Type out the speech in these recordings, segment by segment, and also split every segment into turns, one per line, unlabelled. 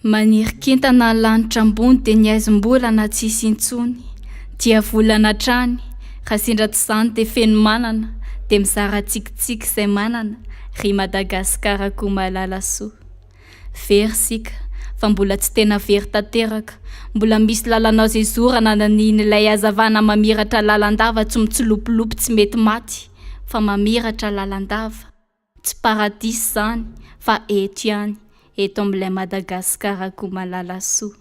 Manirikintana lanitra ambony dia ny aizom-bolana tsisy intsony dia volana trany raha sindratra izany dia feno manana dia mizara tsikitsiky izay manana ry Madagasikara koa malala soa. Very sika fa mbola tsy tena very tanteraka, mbola misy lalana izay zorana nanin'ilay hazavana mamiratra lalandava tsy mitsilopilopy tsy mety maty fa mamiratra lalandava tsy paradis izany fa eto ihany eto amin'ilay Madagasikara koa malala soa.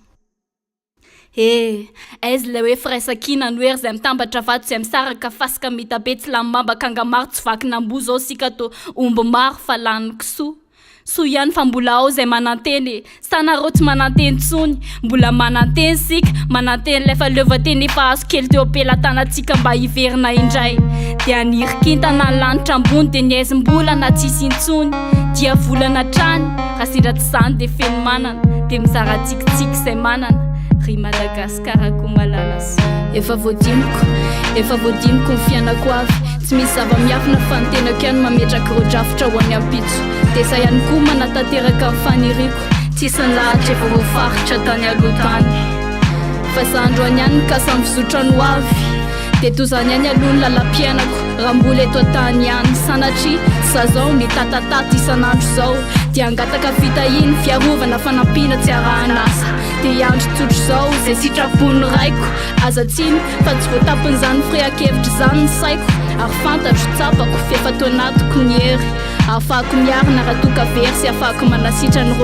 Aiza ilay hoe firaisakina noery izay mitambatra vato izay misaraka fasika mitabe tsy lamamba kanga maro tsy vakinam-bo zao sika to omby maro fa lany kisoa. Soa ihany fa mbola ao izay mananteny sanareo tsy mananteny tsony, mbola mananteny sika mananteny ilay fahaleovan-teny efa azo kely teo am-pelantanantsika mba hiverina indray. Dia anirikintana ny lanitra ambony dia ny aizom-bolana tsisy intsony dia volana trany raha sindratra izany dia feno manana dia mizara tsikitsiky izay manana ry Madagasikara koa malala soa. Efa voadimiko ny fianako avy tsy misy zava-miafina fa ny tenako ihany mametraka ireo drafitra ho any ampitso dia sa ihany koa manatanteraka ny faniriko tsisy ny lahatra efa voafaritra tany aloha tany fa sandro any ihany ka samy fizotrano avy dia toy izany ihany aloha ny lalam-piainako raha mbola eto an-tany ihany sanatria sa zao ny tatatata isan'andro zao dia angataka vita iny fiarovana fanampiana tsy arahanasa dia iandro tsotro zao izay sitrapony raiko aza tsiny fa tsy voatapon'izany firian-kevitra izany ny saiko ary fantatro tsapako fiefa-tao anatiko ny hery ahafahako miarina raha toka very sy ahafahako manasitra ny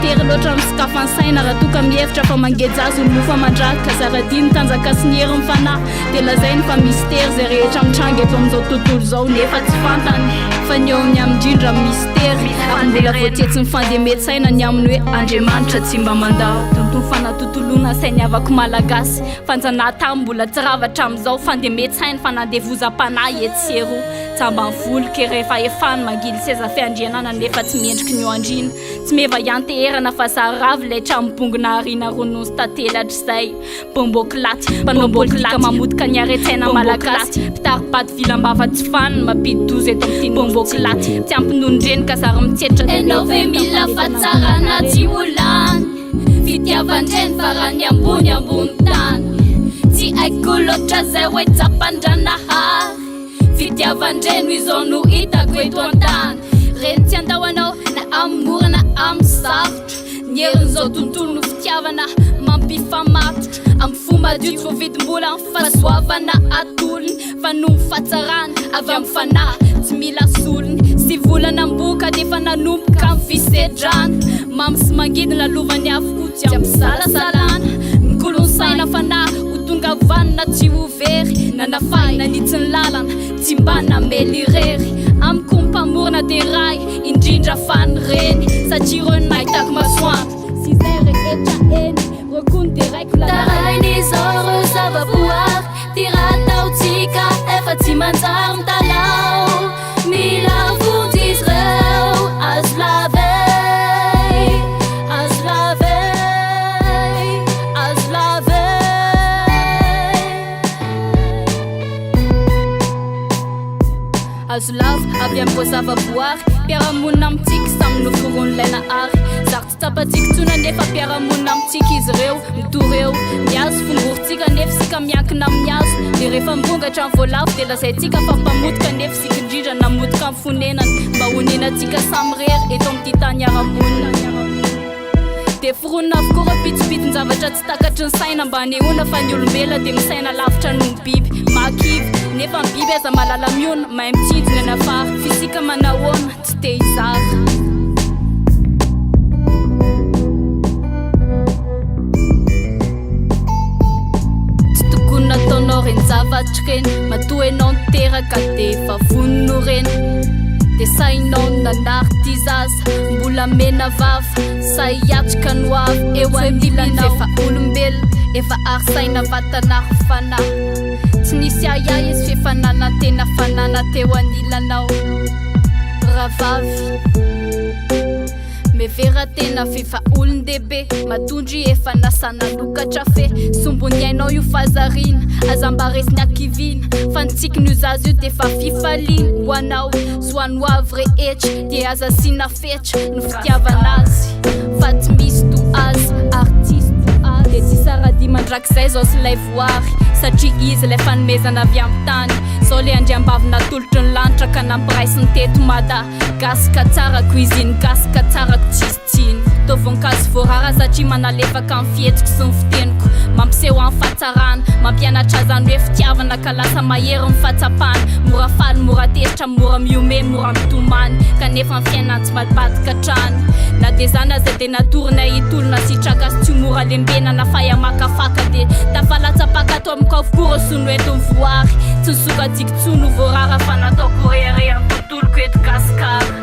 tery loatra misikafa ny saina raha toka mihevitra fa mangejazo ny mofa mandraka zaradiny tanjaka sy ny hery ny fanahy dia lazainy fa mystera izay rehetra mitranga eto amin'izao tontolo izao nefa tsy fantany fa ny eo amin'ny amindrindra mystery ary mbola voatietsy ny fandemety-saina ny aminy hoe Andriamanitra tsy mba mandao tontolo fanatotoloana sainy avako malagasy fanjanahantany mbola tsy ravatra amin'izao fandemety-saina fa nandevozam-panahy etsero tsamba ny volo ke rehefa efany mangily seza fiandrianana nefa tsy mendriky ny eo andrina tsy meva ianteherana fa zaravy ilay trambongona arina ronozy tatelatra izay bombokilaty mpanao mamotika ny aretsaina malagasy mpitaripaty vilambava tsy faniny mampidi-dozy eto amin'ny bombokilaty tsy ampinonondreny ka zary mitsetra enao ve mila fatsarana tsy olany fitiavan-dreny fa raha ny ambony tany tsy haiko loatra zay hoe tsapan-dranahary fitiavan-dreny izao no hitako eto an-tany reny tsy andahoanao na amorana amin'ny sarotra ny herin'izao tontolo no fitiavana mampifamatotra amin'ny fomba dio tsy voavidim-bola ny fahasoavana atolony fa no fatsarana avy amin'ny fanahy tsy mila solony sy volana amboka nefa nanomboka amin'ny fisedrana mamy sy mangidina lovany avoko tsy ampisalasala mikolony saina fanahy ho tonga vanina tsy ho very nanafay nanitsy ny lalana tsy mba namely irery amiko mpamorona dia ray indrindra fanireny satria ireo ny mahitako masoandro sy izay rehetra eny rokony dia raiko tarain'izao reo zava-boary ty raha ataotsika efa tsy manjary mitalao mila vonjy izy reo azo lavey azo lava avy amin'ny voazava-boary mpiara-monina amintsika samy noforon'ilaina ary zary tsy tapatsika tsona nefa mpiara-monina amintsika izy ireo mitoreo miazo fongorintsika nefa sika miankina amin'ny azo dia rehefa mbongatra amin'ny voalavo dia lazaintsika fa mpamotika nefa sika indrindra namotika amin'ny fonenany mba honenantsika samy rery eto amin'ity tany ara-monina dia foronina avokoa raha pitsopitony zavatra tsy takatry ny saina mba hanehoana fa ny olombelona dia misaina lavitra noho ny biby makivy nefa ny biby aza malala miona mahay mitsinjona ny afara fisika manahoana tsy te hizara tsy tokony nataonao reny zavatra reny matoa ianao niteraka dia efa vonino reny dia sainao nanary ty zaza mbola mena vava sa hiatrika no avy eo andilanao efa olombelona efa arisaina vatanary fanahy tsy nisy aiay izy fiefanana tena fanana teo anilanao ravavy mevera tena fefa olon-dehibe matondry efa nasana lokatra fe sombony ainao io fazarina azambaresiny akivina fa nitsika ny zazy io dia efa fifaliana ho anao soany ho avy rehetra dia aza sina fetra no fitiavana azy fa tsy mandrakizay zao sy lay voary satria izy lay fanomezana avy amin'ny tany zao le andriambavina tolotry ny lanitra ka nampiraisy ny teto mada gasika tsara cuisine gasika tsara tsisy tsiny tô voninkazo voarara satria manalefaka amin'ny fietiko sy ny fiteniko mampiseho amin'ny fahatsarana mampianatra zany hoe fitiavana ka lasa mahery ny fahatsapana mora faly mora teritra mora miome mora mitomany kanefa ny fiainany tsy madibadika trany na de zany aza de natorina hitolona sitraka sy tsy mora lembena na fayamakafaka de tafalatsapaka ato amin'ny kavokoro sono eto ny voary tsy nisokajiko tsono voarara fa nataoko rehare amin'ny tontoloko eto gasikara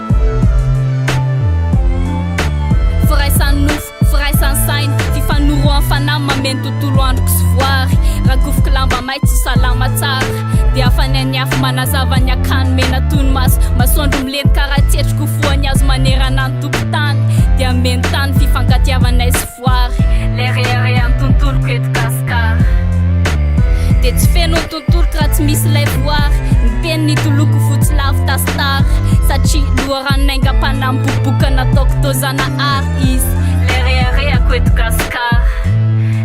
firaisan'ny nofo firaisan'ny saina fifanoro amin'ny fanahy mameno tontolo androko sy voary rakofiky lamba may tsy salama tsara dia afanainy afo manazava ny akany mena tony maso masoandro mileny karatsetriko foany azo manerana ny tokotany dia meno tany fifankatiavanay sy voary le rehare amin'ny tontoloko eto gasikara de tsy feno ny tontoloko raha tsy misy lay voary ny peny ny toloko fotsy lavo tasitara satria loharaninaingam-pana miboboka nataoko tozana ary izy le rehareako eto gasikara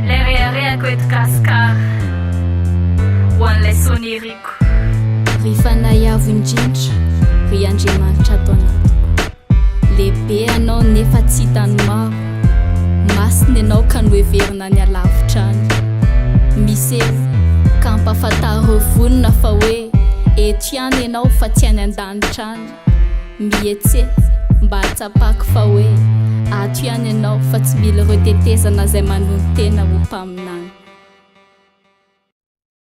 le rehareako eto gasikara ho an'ilay soniriko ry fanayavo indrindra ry andriamanitra ato anatiko lehibe anao nefa tsy hitany maro masiny ianao ka noheverina ny alavitrany misy ka ampafantaro vonona fa hoe eto ihany ianao fa tsy any an-danitra any mihetse mba hatsapako fa hoe ato ihany ianao fa tsy mila retetezana zay manontena ho mpaminany